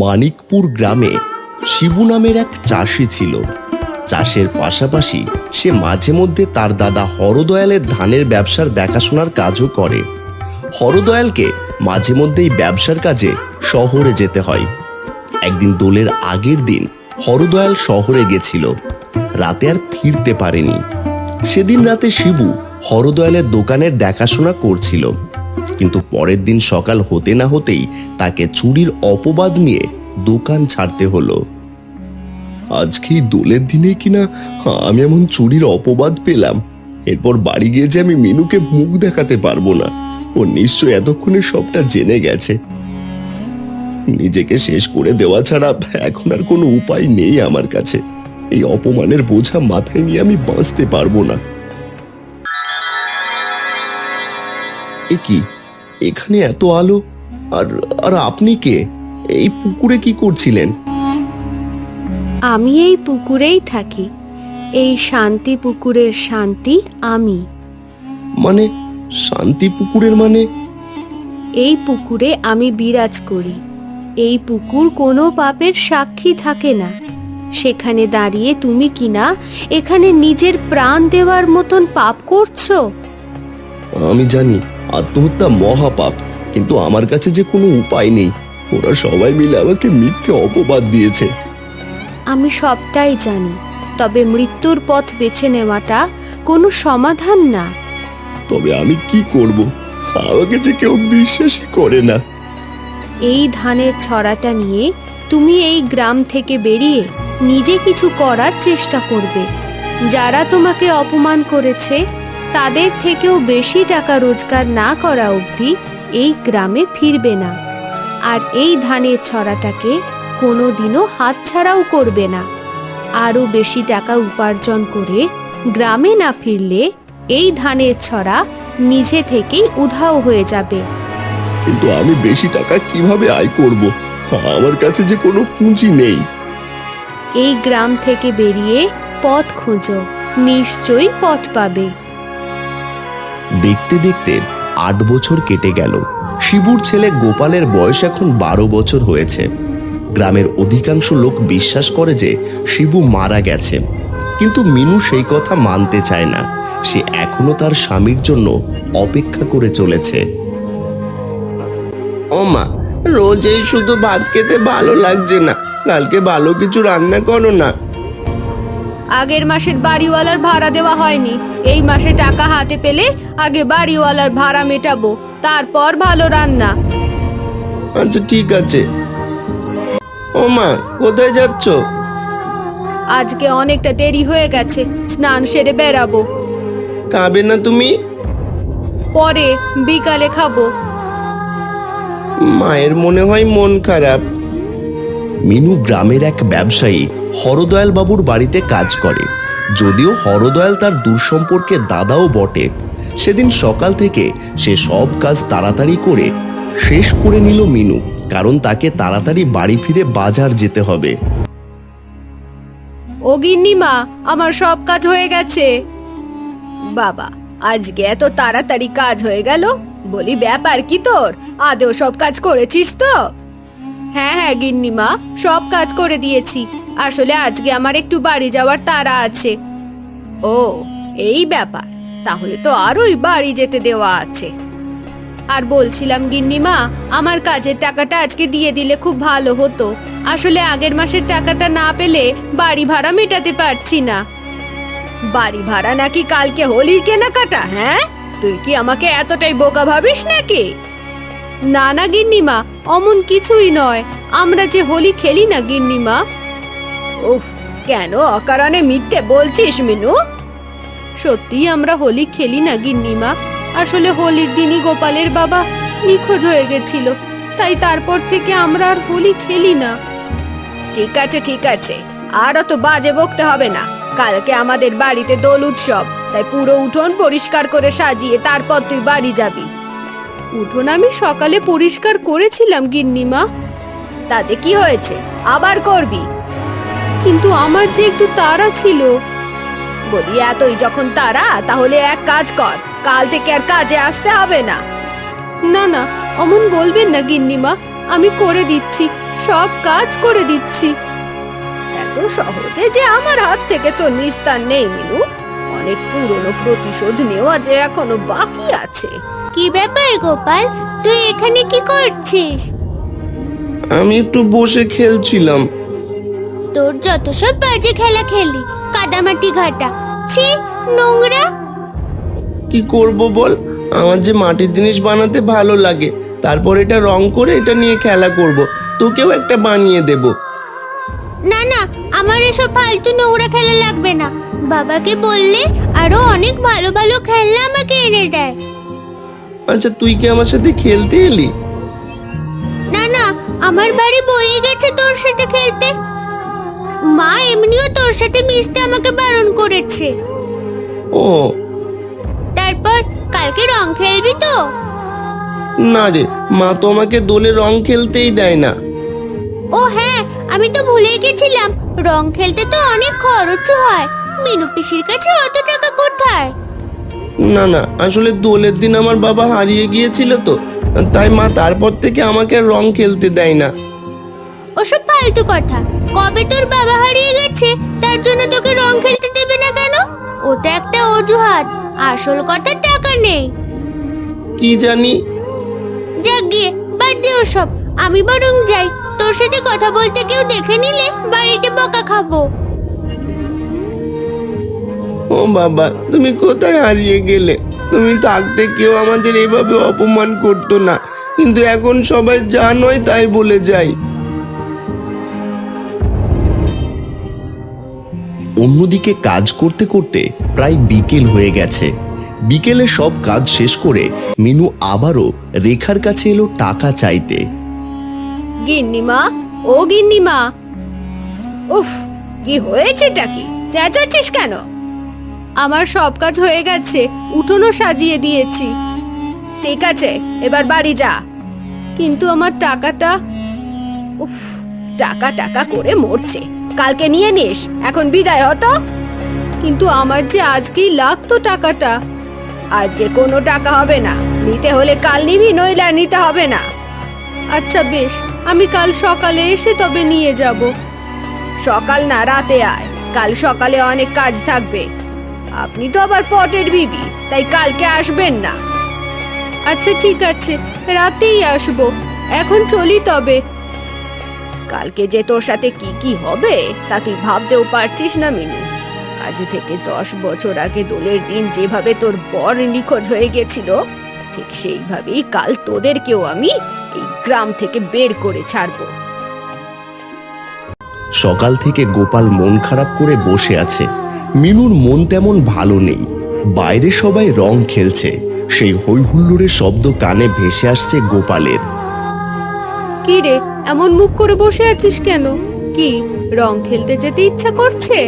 মানিকপুর গ্রামে শিবু নামের এক চাষি ছিল। চাষের পাশাপাশি সে মাঝে মধ্যে তার দাদা হরদয়ালের ধানের ব্যবসার দেখাশোনার কাজও করে। হরদয়ালকে মাঝে মধ্যেই ব্যবসার কাজে শহরে যেতে হয়। একদিন দোলের আগের দিন হরদয়াল শহরে গেছিল, রাতে আর ফিরতে পারেনি। সেদিন রাতে শিবু হরদয়ালের দোকানের দেখাশোনা করছিল, কিন্তু পরের দিন সকাল হতে না হতেই তাকে চুরির অপবাদ নিয়ে দোকান ছাড়তে হলো। আজকেই দোলের দিনে কিনা আমি এমন চুরির অপবাদ পেলাম, এরপর বাড়ি গিয়ে যে আমি মিনুকে মুখ দেখাতে পারবো না। ও নিশ্চয় এতক্ষণে সবটা জেনে গেছে। নিজেকে শেষ করে দেওয়া ছাড়া এখন আর কোনো উপায় নেই আমার কাছে। এই অপমানের বোঝা মাথায় নিয়ে আমি বাঁচতে পারবো না। এ কি, এখানে এত আলো, আর আর আপনি কে? এই পুকুরে কি করছিলেন? আমি এই পুকুরেই থাকি। এই শান্তি পুকুরের শান্তি আমি। মানে শান্তি পুকুরের মানে? এই পুকুরে আমি বিরাজ করি। এই পুকুর কোনো পাপের সাক্ষী থাকে না। সেখানে দাঁড়িয়ে তুমি কিনা এখানে নিজের প্রাণ দেওয়ার মতন পাপ করছো। আমি জানি আত্মহত্যা মহাপাপ, কিন্তু আমার কাছে যে কোনো উপায় নেই। ওরা সবাই মিলে আমাকে মিথ্যে অপবাদ দিয়েছে। আমি সবটাই জানি, তবে মৃত্যুর পথ বেছে নেওয়াটা কোনো সমাধান না। তবে আমি কি করব? আমাকে যে কেউ বিশ্বাসই করে না। এই ধানের ছড়াটা নিয়ে তুমি এই গ্রাম থেকে বেরিয়ে নিজে কিছু করার চেষ্টা করবে। যারা তোমাকে অপমান করেছে তাদের থেকেও বেশি টাকা রোজগার না করা অবধি এই গ্রামে ফিরবে না। আর এই ধানের ছড়াটাকে কোনোদিনও হাতছাড়াও করবে না। আরও বেশি টাকা উপার্জন করে গ্রামে না ফিরলে এই ধানের ছড়া নিজে থেকেই উধাও হয়ে যাবে। কিন্তু আমি বেশি টাকা কিভাবে আয় করব? আমার কাছে যে কোনো পুঁজি নেই। এই গ্রাম থেকে বেরিয়ে পথ খোঁজো, নিশ্চয়ই পথ পাবে। দেখতে দেখতে 8 বছর কেটে গেল। শিবুর ছেলে গোপালের বয়স এখন 12 বছর হয়েছে। গ্রামের অধিকাংশ লোক বিশ্বাস করে যে শিবু মারা গেছে, কিন্তু মিনু সেই কথা মানতে চায় না। সে এখনো তার স্বামীর জন্য অপেক্ষা করে চলেছে। ও মা, রোজই শুধু ভাত খেতে ভালো লাগছে না, কালকে ভালো কিছু রান্না করো না। আগের মাসের বাড়িওয়ালার ভাড়া দেওয়া হয়নি। এই মাসে টাকা হাতে পেলে আগে বাড়িওয়ালার ভাড়া মেটাবো, তারপর ভালো রান্না। আচ্ছা ঠিক আছে। ও মা, কোথায় যাচ্ছ? আজকে অনেকটা দেরি হয়ে গেছে, স্নান সেরে বেরাবো। খাবে না তুমি? পরে বিকালে খাবো। মায়ের মনে হয় মন খারাপ। মিনু গ্রামের এক ব্যবসায়ী হরদয়াল বাবুর বাড়িতে কাজ করে। যদিও হরদয়াল তার দূরসম্পর্কের দাদাও বটে। সেদিন সকাল থেকে সে সব কাজ তাড়াতাড়ি করে শেষ করে নিল মিনু, কারণ তাকে তাড়াতাড়ি বাড়ি ফিরে বাজার যেতে হবে। ও গিন্নিমা, আমার সব কাজ হয়ে গেছে। বাবা, আজকে এত তাড়াতাড়ি কাজ হয়ে গেল? বলি, ব্যাপার কি তোর? আদেও সব কাজ করেছিস তো? হ্যাঁ হ্যাঁ গিন্নিমা, সব কাজ করে দিয়েছি। আসলে আজকে আমার একটু বাড়ি যাওয়ার তাড়া আছে। ও, এই ব্যাপার। তাহলে তো আরোই বাড়ি যেতে দেওয়া আছে। আর বলছিলাম গিন্নিমা, আমার কাজের টাকাটা আজকে দিয়ে দিলে খুব ভালো হতো। আসলে আগের মাসের টাকাটা না পেলে বাড়ি ভাড়া মেটাতে পারছি না। বাড়ি ভাড়া নাকি কালকে হোলির কেনাকাটা? হ্যাঁ, তুই কি আমাকে এতটাই বোকা ভাবিস নাকি? না না গিন্নিমা, অমন কিছুই নয়। আমরা যে হোলি খেলি না গিন্নিমা। উফ, কেন অকারণে মিথ্যে বলছিস মিনু? সত্যি আমরা হোলি খেলি না গিন্নিমা। আসলে হোলির দিনই গোপালের বাবা নিখোঁজ হয়ে গেছিল, তাই তারপর থেকে আমরা আর হোলি খেলি না। ঠিক আছে ঠিক আছে, আর অত বাজে বকতে হবে না। কালকে আমাদের বাড়িতে দোল উৎসব, তাই পুরো উঠোন পরিষ্কার করে সাজিয়ে তারপর তুই বাড়ি যাবি। উঠোন আমি সকালে পরিষ্কার করেছিলাম গিন্নিমা। তাতে কি হয়েছে, আবার করবি? কিন্তু আমার যে একটু তাড়া ছিল। বলি, এতই যখন তাড়া, তাহলে এক কাজ কর, কাল থেকে আর কাজে আসতে হবে না। না না, অমন বলবেন না গিন্নিমা, আমি করে দিচ্ছি। সব কাজ করে দিচ্ছি। এত সহজে যে আমার হাত থেকে তো নিস্তার নেই মিনু। অনেক পুরনো প্রতিশোধ নেওয়া যে এখনো বাকি আছে। কি ব্যাপার গোপাল, তুই এখানে কি করছিস? আমি একটু বসে খেলছিলাম। তোর যত সব বাজে খেলা খেলি, কাদামাটি ঘাটা, ছি নোংরা। কি করব বল, আমার যে মাটির জিনিস বানাতে ভালো লাগে, তারপর এটা রং করে এটা নিয়ে খেলা করব, তোকেও একটা বানিয়ে দেব। না না, আমার এসব ফালতু নোংরা খেলা লাগবে না। বাবাকে বললে আরো অনেক ভালো ভালো খেলনা আমাকে এনে দেয়। আচ্ছা, তুই কি আমার সাথে খেলতে এলি? না না, আমার বাড়ি বয়ে গেছে তোর সাথে খেলতে। মা এমনিও তোর সাথে মিশতে আমাকে বারণ করেছে। ও তারপর কালকে রং খেলবি তো? না রে, মা তো আমাকে দোলে রং খেলতেই দেয় না। ও হ্যাঁ, আমি তো ভুলেই গেছিলাম, রং খেলতে তো অনেক খরচও হয়। মিনু পিসির কাছে অত টাকা কোথায়? না না, আসলে দোলের দিন আমার বাবা হারিয়ে গিয়েছিল তো, তাই মা তারপর থেকে আমাকে আর রং খেলতে দেয় না। ওসব ফালতু কথা। কবে তোর বাবা হারিয়ে গেছে তার জন্য তোকে রং খেলতে দেবে না কেন? ওটা একটা অজুহাত, আসল কথা টাকা নেই। কি জানি। যাক গিয়ে বাদ দে ওসব, আমি বরং যাই। তোর সাথে কথা বলতে কেউ দেখে নিলে বাড়িতে বকা খাবো। ও বাবা, তুমি কোথায় হারিয়ে গেলে? তুমি থাকতে কেউ আমাদের এভাবে অপমান করতো না, কিন্তু এখন সবাই যা নয় তাই বলে যায়। অন্যদিকে কাজ করতে করতে প্রায় বিকেল হয়ে গেছে। বিকেলে সব কাজ শেষ করে মিনু আবারও রেখার কাছে এলো টাকা চাইতে। গিন্নিমা, ও গিন্নিমা, উফ, কি হয়েছেটা কি? চেঁচাচ্ছিস কেন? আমার সব কাজ হয়ে গেছে, উঠোনও সাজিয়ে দিয়েছি। ঠিক আছে, এবার বাড়ি যা। কিন্তু আমার টাকাটা, উফ, টাকা টাকা করে মরছে। কালকে নিয়ে নিস, এখন বিদায় হতো। কিন্তু আমার যে আজকেই লাগতো টাকাটা। আজকে কোনো টাকা হবে না, নিতে হলে কাল নিবি, নইলে আর নিতে হবে না। আচ্ছা বেশ, আমি কাল সকালে এসে তবে নিয়ে যাব। সকাল না, রাতে আয়, কাল সকালে অনেক কাজ থাকবে। আপনি তো আবার পটের বিবি, তাই কালকে আসবেন না। আচ্ছা ঠিক আছে, রাতেই আসবো। এখন চলি তবে। কালকে যে তোর সাথে কি কি হবে তা তুই ভাবতেও পারছিস না মিনু। আজ থেকে 10 বছর আগে দোলের দিন যেভাবে তোর বর নিখোঁজ হয়ে গেছিল, ঠিক সেইভাবেই কাল তোদেরকেও আমি এই গ্রাম থেকে বের করে ছাড়বো। সকাল থেকে গোপাল মন খারাপ করে বসে আছে। মিনুর মন তেমন ভালো নেই। বাইরে সবাই রং খেলছে, সেই হই হুল্লোড়ের শব্দ কানে ভেসে আসছে গোপালের। কি রে, এমন মুখ করে বসে আছিস কেন? কি, রং খেলতে যেতে ইচ্ছা করছে?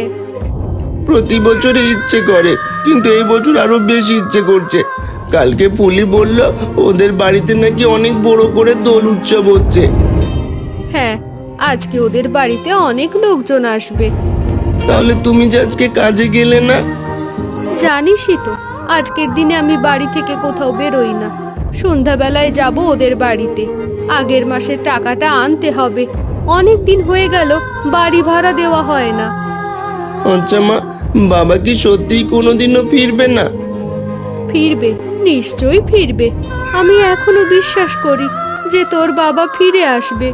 প্রতি বছরে ইচ্ছে করে, কিন্তু এই বছর আরো বেশি ইচ্ছে করছে। কালকে পুলি বলল ওদের বাড়িতে নাকি অনেক বড় করে দোল উৎসব হচ্ছে। হ্যাঁ, আজকে ওদের বাড়িতে অনেক লোকজন আসবে। তাহলে তুমি যে আজকে কাজে গেলে না? জানিসই তো, আজকের দিনে আমি বাড়ি থেকে কোথাও বেরোই না। সন্ধ্যাবেলায় যাব ওদের বাড়িতে। আগের মাসের টাকাটা আনতে হবে। অনেক দিন হয়ে গেল বাড়ি ভাড়া দেওয়া হয় না। আচ্ছা মা, বাবা কি সত্যিই কোনোদিনও ফিরবে না? ফিরবে, নিশ্চয়ই ফিরবে। আমি এখনো বিশ্বাস করি যে তোর বাবা ফিরে আসবে।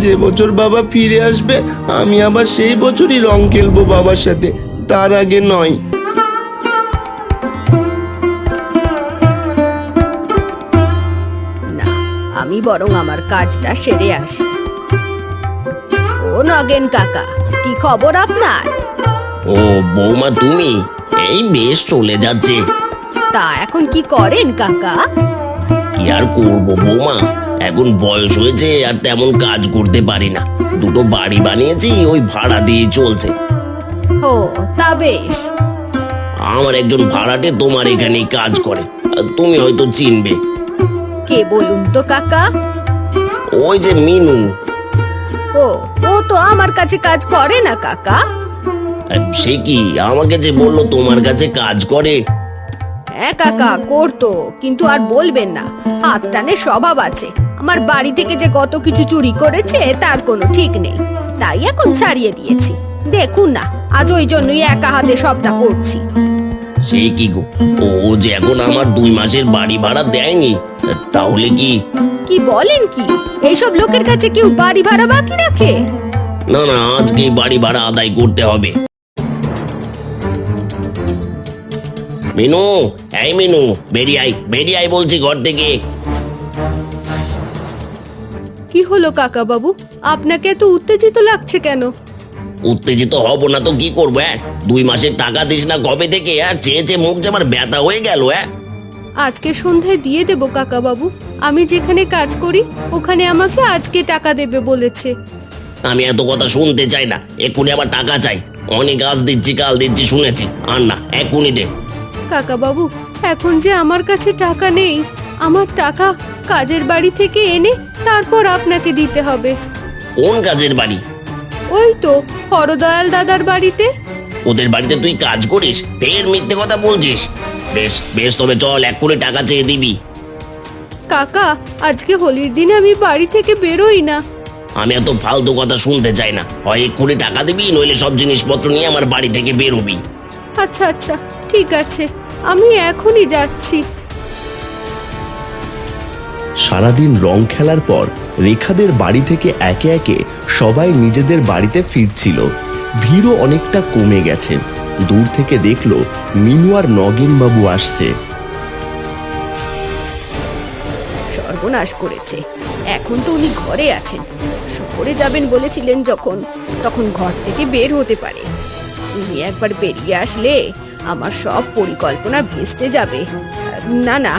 যে বছর বাবা ফিরে আসবে আমি আবার সেই বছরই রং খেলবো বাবার সাথে, তার আগে নয়। না, আমি বরং আমার কাজটা সেরে আসি। ও নগেন কাকা, কি খবর আপনার? ও বৌমা, তুমি? এই বেশ চলে যাচ্ছে। তা এখন কি করেন কাকা? কি আর করবো বৌমা, এখন বয়স হয়েছে আর তেমন কাজ করতে পারি না। দুটো বাড়ি বানিয়েছি, ওই ভাড়া দিয়ে চলছে। ও তা বেশ। আমার একজন ভাড়াটে তোমার এখানেই কাজ করে, তুমি হয়তো চিনবে। কে বলুন তো কাকা? ওই যে মিনু। ও, ও তো আমার কাছে কাজ করে না কাকা। সে কি, আমাকে যে বললো তোমার কাছে কাজ করে। হ্যাঁ কাকা, করতো, কিন্তু আর বলবেন না, হাত টানে স্বভাব আছে। আমার বাড়ি থেকে যে কত কিছু চুরি করেছে তার কোনো ঠিক নেই, তাই এখন ছাড়িয়ে দিয়েছি। দেখুন না, আজ ওই জন্যই একা হাতে সবটা করছি। সে কি গো, ও যে এখন আমার 2 মাসের বাড়ি ভাড়া দেয়নি, তাহলে কি? কি বলেন কি? এইসব লোকের কাছে কেউ বাড়ি ভাড়া বাকি রাখে? না না, আজকে বাড়ি ভাড়া আদায় করতে হবে। মিনু, এই মিনু, বেরিয়ে আয় বলছি ঘর থেকে। কি হলো কাকা বাবু, আপনাকে এত উত্তেজিত লাগছে কেন? উত্তেজিত হব না তো কি করবো? 2 মাসের টাকা দিস না কবে থেকে? চেয়ে চেয়ে মুখ যে আমার ব্যথা হয়ে গেল। আজকে সন্ধ্যায় দিয়ে দেব কাকা বাবু। আমি যেখানে কাজ করি ওখানে আমাকে আজকে টাকা দেবে বলেছে। আমি এত কথা শুনতে চাই না, এক্ষুনি আমার টাকা চাই। অনেক আজ দিচ্ছি কাল দিচ্ছি শুনেছি, আর না, এক্ষুনি দে। কাকা বাবু, এখন যে আমার কাছে টাকা নেই, আমার টাকা কাজের বাড়ি থেকে এনে তারপর আপনাকে দিতে হবে। কোন কাজের বাড়ি? ওই তো হরদয়াল দাদার বাড়িতে। ওদের বাড়িতে তুই কাজ করিস? ফের মিথ্যে কথা বলছিস। বেশ বেশ, তবে চল, এক্ষুনি টাকা চেয়ে দিবি। কাকা, আজকে হোলির দিনে আমি বাড়ি থেকে বেরোই না। আমি এত ফালতু কথা শুনতে চাই না, হয় এক্ষুনি টাকা দিবি, নইলে সব জিনিসপত্র নিয়ে আমার বাড়ি থেকে বেরোবি। আচ্ছা আচ্ছা, ঠিক আছে, আমি এখনই যাচ্ছি। সারাদিন রং খেলার পর রেখাদের বাড়ি থেকে একে একে সবাই নিজেদের বাড়িতে ফিরছিল। ভিড়ও অনেকটা কমে গেছে। দূর থেকে দেখলো মিনু আর নগেন বাবু আসছে। সর্বনাশ করেছে, এখন তো উনি ঘরে আছেন। শহরে যাবেন বলেছিলেন যখন, তখন ঘর থেকে বের হতে পারে। উনি একবার বেরিয়ে আসলে আমার সব পরিকল্পনা ভেস্তে যাবে। না না,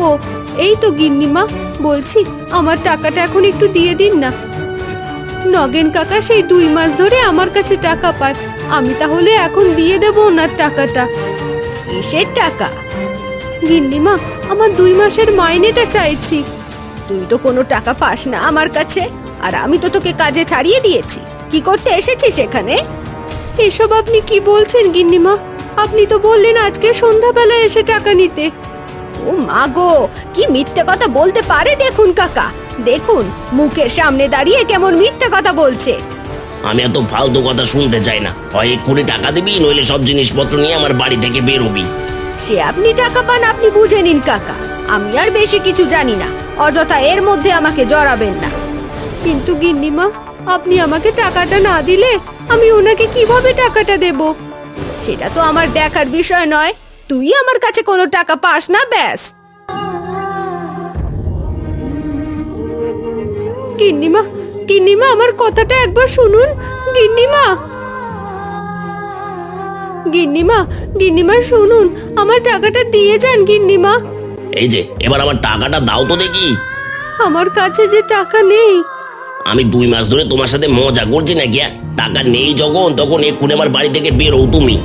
ও এই তো গিন্নিমা, বলছি আমার টাকাটা এখন একটু দিয়ে দিন না। নগেন কাকা সেই 2 মাস ধরে আমার কাছে টাকা পায়, আমি তাহলে এখন দিয়ে দেব ওনার টাকাটা। কিসের টাকা? গিন্নিমা, আমার 2 মাসের মাইনেটা চাইছি। তুই তো কোনো টাকা পাস না আমার কাছে, আর আমি তো তোকে কাজে ছাড়িয়ে দিয়েছি। কি করতে এসেছিস এখানে? এসব আপনি কি বলছেন গিন্নিমা? আপনি তো বললেন আজকে সন্ধ্যাবেলা এসে টাকা নিতে। ও মা গো, কি মিথ্যে কথা বলতে পারে! দেখুন কাকা, দেখুন মুখের সামনে দাঁড়িয়ে কেমন মিথ্যে কথা বলছে। আমি এত ফালতু কথা শুনতে চাই না, হয় এক্ষুনি টাকা দিবি, নইলে সব জিনিসপত্র নিয়ে আমার বাড়ি থেকে বেরোবি। সে আপনি টাকা পান, আপনি বুঝে নিন কাকা, আমি আর বেশি কিছু জানি না। অযথা এর মধ্যে আমাকে জড়াবেন না। কিন্তু গিন্নিমা, আপনি আমাকে টাকাটা না দিলে আমি ওনাকে কিভাবে টাকাটা দেব? সেটা তো আমার দেখার বিষয় নয়। তুই আমার কাছে কোনো টাকা পাস না, ব্যাস। গিন্নিমা, গিন্নিমা, আমার কথাটা একবার শুনুন। গিন্নিমা, গিন্নিমা, গিন্নিমা শুনুন, আমার টাকাটা দিয়ে যান গিন্নিমা। এই যে, এবার আমার টাকাটা দাও তো দেখি। আমার কাছে যে টাকা নেই। আমি 2 মাস ধরে তোমার সাথে মজা করছি নাকি? টাকা নেই যখন, তখন এক্ষুনি আমার বাড়ি থেকে বেরো তুমি।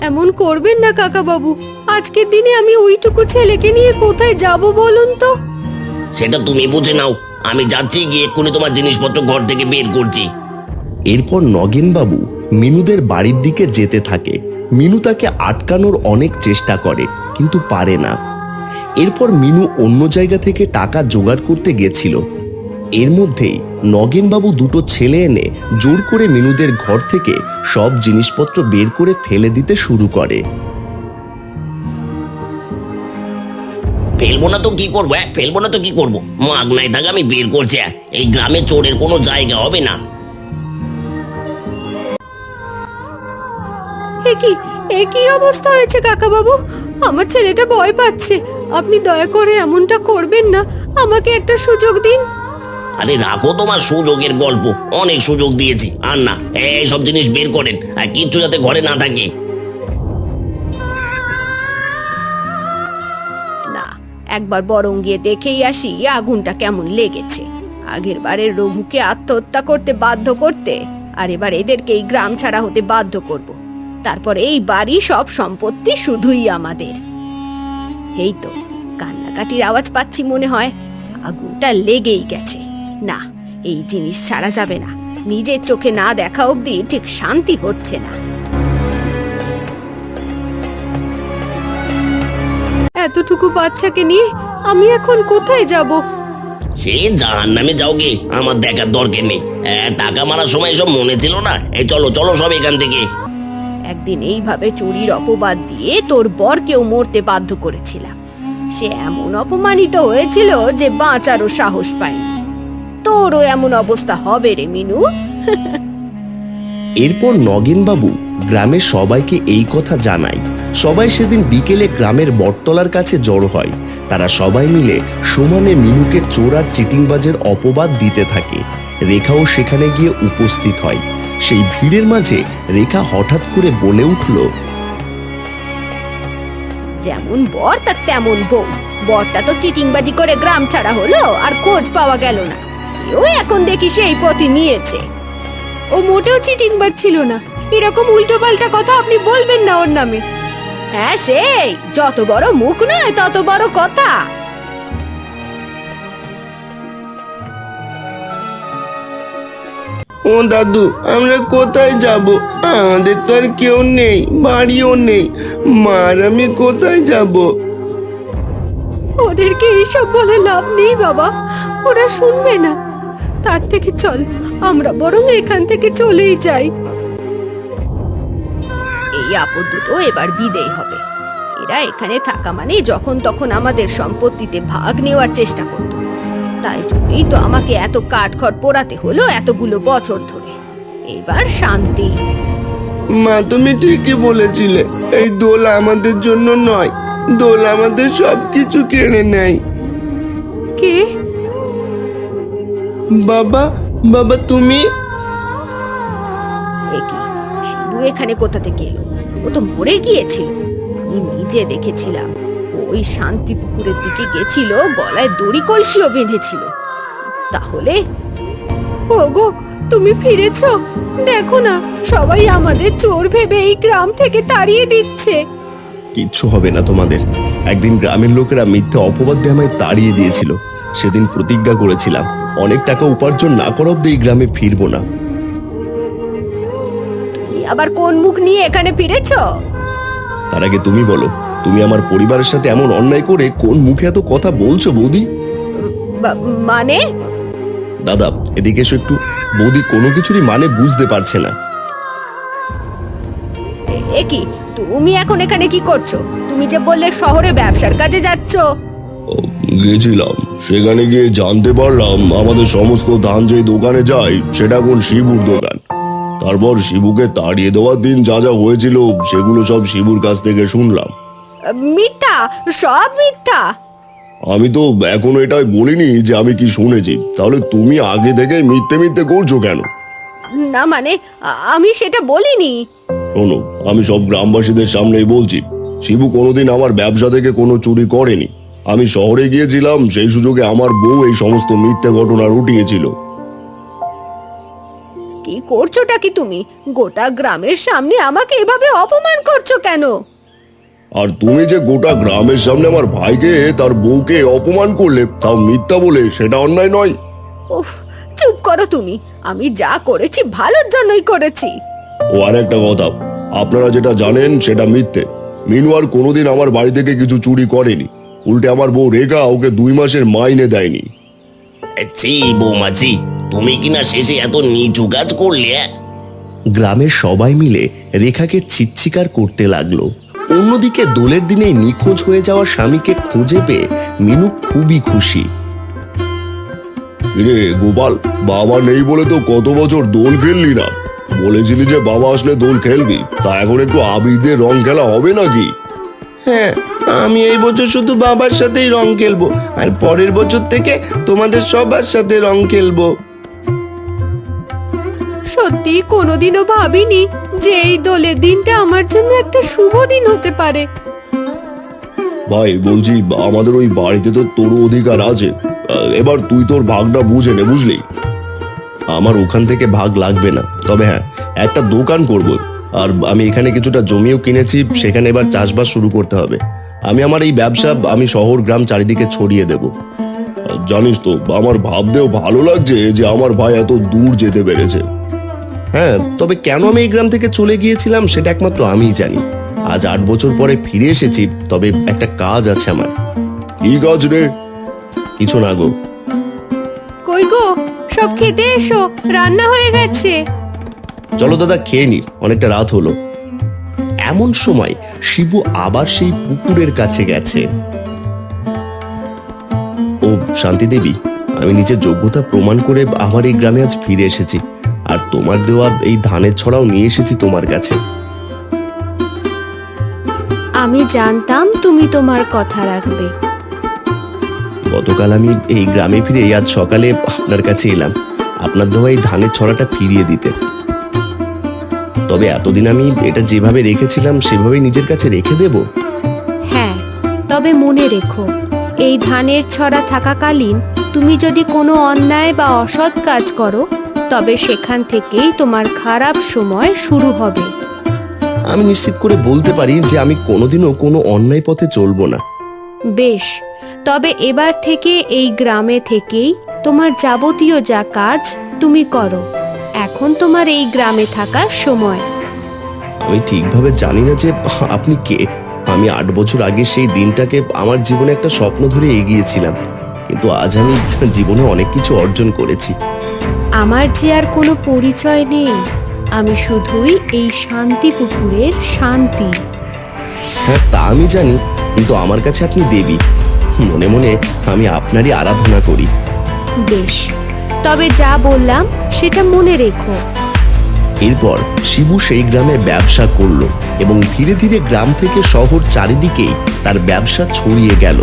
এমন করবেন না কাকা বাবু, আজকের দিনে আমি ওইটুকু ছেলেকে নিয়ে কোথায় যাব বলুন তো? সেটা তুমি বুঝে নাও, আমি যাচ্ছি, গিয়ে এক্ষুনি তোমার জিনিসপত্র ঘর থেকে বের করছি। এরপর নগেন বাবু মিনুদের বাড়ির দিকে যেতে থাকে। মিনু তাকে আটকানোর অনেক চেষ্টা করে, কিন্তু পারে না। এরপর মিনু অন্য জায়গা থেকে টাকা জোগাড় করতে গেছিল। এর মধ্যেই নগেন বাবু 2টো ছেলে এনে জোর করে মিনুদের ঘর থেকে সব জিনিসপত্র বের করে ফেলে দিতে শুরু করে। ফেলবো না তো কি করবো? ফেলবো না তো কি করবো? মাগনায় থাকা আমি বের করছি। এই গ্রামে চোরের কোনো জায়গা হবে না। এ কি অবস্থা হয়েছে কাকা বাবু? আমার ছেলেটা ভয় পাচ্ছে। আপনি দয়া করে এমনটা করবেন না, আমাকে একটা সুযোগ দিন। আরে রাখো তোমার সুযোগের গল্প, অনেক সুযোগ দিয়েছি। আর না, এই সব জিনিস বের করেন, আর কিচ্ছু যাতে ঘরে না থাকে। না, একবার বরং গিয়ে দেখেই আসি আগুনটা কেমন লেগেছে। আগের বারের রঘুকে আত্মহত্যা করতে বাধ্য করতে, আর এবার এদেরকে এই গ্রাম ছাড়া হতে বাধ্য করব। তারপর এই বাড়ি সব সম্পত্তি শুধুই আমাদের। এই তো কান্নাকাটির আওয়াজ পাচ্ছি, মনে হয় আগুনটা লেগেই গেছে। না, এই জিনিস ছাড়া যাবে না। নিজের চোখে না দেখা অবধি ঠিক শান্তি হচ্ছে না। এতটুকু বাচ্চাকে নিয়ে আমি এখন কোথায় যাব? সে জাহান নামে যাও গে, আমার দেখার দরকার নেই। টাকা মারার সময় এসব মনে ছিল না? এই চলো চলো সব এখান থেকে। একদিন এইভাবে চুরির অপবাদ দিয়ে তোর বরকেও মরতে বাধ্য করেছিলাম। সে এমন অপমানিত হয়েছিল যে বাঁচারও সাহস পায়নি। তোরও এমন অবস্থা হবে রে মিনু। এরপর নগেনবাবু গ্রামের সবাইকে এই কথা জানায়। সবাই সেদিন বিকেলে গ্রামের বটতলার কাছে জড়ো হয়। তারা সবাই মিলে সমানে মিনুকে চোর আর চিটিংবাজের অপবাদ দিতে থাকে। রেখাও সেখানে গিয়ে উপস্থিত হয়। সেই ভিড়ের মাঝে রেখা হঠাৎ করে বলে উঠল, যেমন বর তার তেমন বউ। বরটা তো চিটিংবাজি করে গ্রাম ছাড়া হলো, আর খোঁজ পাওয়া গেল না। ও এখন দেখি সেই পথই নিয়েছে। ও মোটেও চিটিংবাজ ছিল না। এরকম উল্টো পাল্টা কথা আপনি বলবেন না ওর নামে। হ্যাঁ, সেই যত বড় মুখ নয় তত বড় কথা। ও দাদু, আমরা কোথায় যাব? আমাদের তো আর কেউ নেই, বাড়িও নেই। মার আমি কোথায় যাব? ওদেরকে এইসব বলে লাভ নেই বাবা, ওরা শুনবে না। তার থেকে চল আমরা বরং এখান থেকে চলেই যাই। এই আপদ দুটো এবার বিদেয় হবে। এরা এখানে থাকা মানে যখন তখন আমাদের সম্পত্তিতে ভাগ নেওয়ার চেষ্টা করত। তাই জন্যই তো আমাকে এত কাঠখড় পোড়াতে হলো এতগুলো বছর ধরে। এবার শান্তি। মা, তুমি ঠিকই বলেছিলে, এই দোল আমাদের জন্য নয়। দোল আমাদের সবকিছু কেড়ে নেয়। কে? বাবা, বাবা তুমি? একি শিবু এখানে কোথা থেকে এলো? ও তো মরে গিয়েছিল। আমি নিজে দেখেছিলাম। ওই শান্তি পুকুরের দিকে গেছিল, গলায় দড়ি কলসিও বেঁধেছিল। তাহলে ওগো, তুমি ফিরেছো? দেখো না, সবাই আমাদের চোর ভেবে এই গ্রাম থেকে তাড়িয়ে দিচ্ছে। কিচ্ছু হবে না তোমাদের। একদিন গ্রামের লোকেরা মিথ্যে অপবাদ দিয়ে আমায় তাড়িয়ে দিয়েছিল। সেদিন প্রতিজ্ঞা করেছিলাম অনেক টাকা উপার্জন না করা অব্দি এই গ্রামে ফিরবো না। তুমি আবার কোন মুখ নিয়ে এখানে ফিরেছো? তার আগে তুমি বলো, তুমি আমার পরিবারের সাথে এমন অন্যায় করে কোন মুখে এত কথা বলছো বৌদি? মানে? দাদা, এদিকে এসো একটু। বৌদি কোনো কিছুরই মানে বুঝতে পারছে না। একি তুমি এখন এখানে কি করছো? তুমি যে বললে শহরে ব্যবসার কাজে যাচ্ছো। গেছিলাম, সেখানে গিয়ে জানতে পারলাম আমাদের সমস্ত ধান যে দোকানে যায় সেটা এখন শিবুর দোকান। তারপর শিবুকে তাড়িয়ে দেওয়ার দিন যা যা হয়েছিল সেগুলো সব শিবুর কাছ থেকে শুনলাম। মিথ্যা, সব মিথ্যা। আমি তো এখনো এটাই বলিনি যে আমি কি শুনেছি। তাহলে তুমি আগে থেকে মিথ্যে মিথ্যে করছো কেন? না মানে আমি সেটা বলিনি। শোনো, আমি সব গ্রামবাসীদের সামনেই বলছি, শিবু কোনোদিন আমার ব্যবসা থেকে কোনো চুরি করেনি। আমি শহরে গিয়েছিলাম, সেই সুযোগে আমার বউ এই সমস্ত মিথ্যে ঘটনা রটিয়েছিল। কি করছোটা কি তুমি? গোটা গ্রামের সামনে আমাকে এভাবে অপমান করছো কেন? আর তুমি যে গোটা গ্রামের সামনে আমার ভাইকে তার বউকে অপমান করলে, তাও মিথ্যা বলে, সেটা অন্যায় নয়? উফ, চুপ করো তুমি। আমি যা করেছি ভালোর জন্যই করেছি। ও আর একটা কথা, আপনারা যেটা জানেন সেটা মিথ্যে। মিনু আর কোনোদিন আমার বাড়ি থেকে কিছু চুরি করেনি। উল্টে আমার বউ রেখা ওকে 2 মাসের মাইনে দেয়নি। ছি বৌমা ছি, তুমি কিনা শেষে এত নিচু কাজ করলে? গ্রামের সবাই মিলে রেখাকে ছিচ্ছিকার করতে লাগলো। অন্যদিকে দোলের দিনে নিখোঁজ হয়ে যাওয়া স্বামীকে খুঁজে পেয়ে মিনু খুবই খুশি। রে গোপাল, বাবা নেই বলে তো কত বছর দোল খেললি না। বলেছিলি যে বাবা আসলে দোল খেলবি, তা এখন একটু আবির দিয়ে রং খেলা হবে নাকি? হ্যাঁ, আমি এই বছর শুধু বাবার সাথেই রং খেলবো, আর পরের বছর থেকে তোমাদের সবার সাথে রং খেলবো। সত্যি কোনোদিনও ভাবিনি যে এই দোলের দিনটা আমার জন্য একটা শুভ দিন হতে পারে। ভাই বলছি, আমাদের ওই বাড়িতে তো তোর অধিকার আছে। এবার তুই তোর ভাগটা বুঝে নে, বুঝলি? আমার ওখান থেকে ভাগ লাগবে না, তবে হ্যাঁ একটা দোকান করব। আর আমি এখানে কিছুটা জমিও কিনেছি, সেখানে এবার চাষবাস শুরু করতে হবে। আমি আমার এই ব্যবসা আমি শহর গ্রাম চারিদিকে ছড়িয়ে দেব। জানিস তো, আমার ভাবতেও ভালো লাগছে যে আমার ভাই এত দূর যেতে পেরেছে। হ্যাঁ, তবে কেন আমি এই গ্রাম থেকে চলে গিয়েছিলাম সেটা একমাত্র আমিই জানি। আজ 8 বছর পরে ফিরে এসেছি, তবে একটা কাজ আছে আমার। কি কাজ রে? কিছু না গো। কই গো, সব খেতে এসো, রান্না হয়ে গেছে। চলো দাদা খেয়ে নি, অনেকটা রাত হলো। এমন সময় শিবু আবার সেই পুকুরের কাছে গেছে। ও শান্তি দেবী, আমি নিজের যোগ্যতা প্রমাণ করে আমার এই গ্রামে আজ ফিরে এসেছি, আর তোমার দেওয়া এই ধানের ছড়াও নিয়ে এসেছি তোমার কাছে। আমি জানতাম তুমি তোমার কথা রাখবে। গতকাল আমি এই গ্রামে ফিরে আজ সকালে আপনার কাছে এলাম আপনার দেওয়া এই ধানের ছড়াটা ফিরিয়ে দিতে। তবে এতদিন আমি এটা যেভাবে রেখেছিলাম সেভাবেই নিজের কাছে রেখে দেব। হ্যাঁ, তবে মনে রেখো, এই ধানের ছড়া থাকাকালীন তুমি যদি কোনো অন্যায় বা অসৎ কাজ করো, তবে সেখান থেকেই তোমার খারাপ সময় শুরু হবে। আমি নিশ্চিত করে বলতে পারি যে আমি কোনোদিনও কোনো অন্যায় পথে চলবো না। বেশ, তবে এবার থেকে এই গ্রামে থেকেই তোমার যাবতীয় যা কাজ তুমি করো। এখন তোমার এই গ্রামে থাকার সময়। আমি ঠিকভাবে জানি না যে আপনি কে। আমি 8 বছর আগে সেই দিনটাকে আমার জীবনে একটা স্বপ্ন ধরে এগিয়েছিলাম, কিন্তু আজ আমি জীবনে অনেক কিছু অর্জন করেছি। আমার যে আর কোনো পরিচয় নেই, আমি শুধুই এই শান্তি পুকুরের শান্তি। হ্যাঁ, তা আমি জানি, কিন্তু আমার কাছে আপনি দেবী। মনে মনে আমি আপনারই আরাধনা করি। বেশ, তবে যা বললাম সেটা মনে রেখো। এরপর শিবু সেই গ্রামে ব্যবসা করলো এবং ধীরে ধীরে গ্রাম থেকে শহর চারিদিকেই তার ব্যবসা ছড়িয়ে গেল।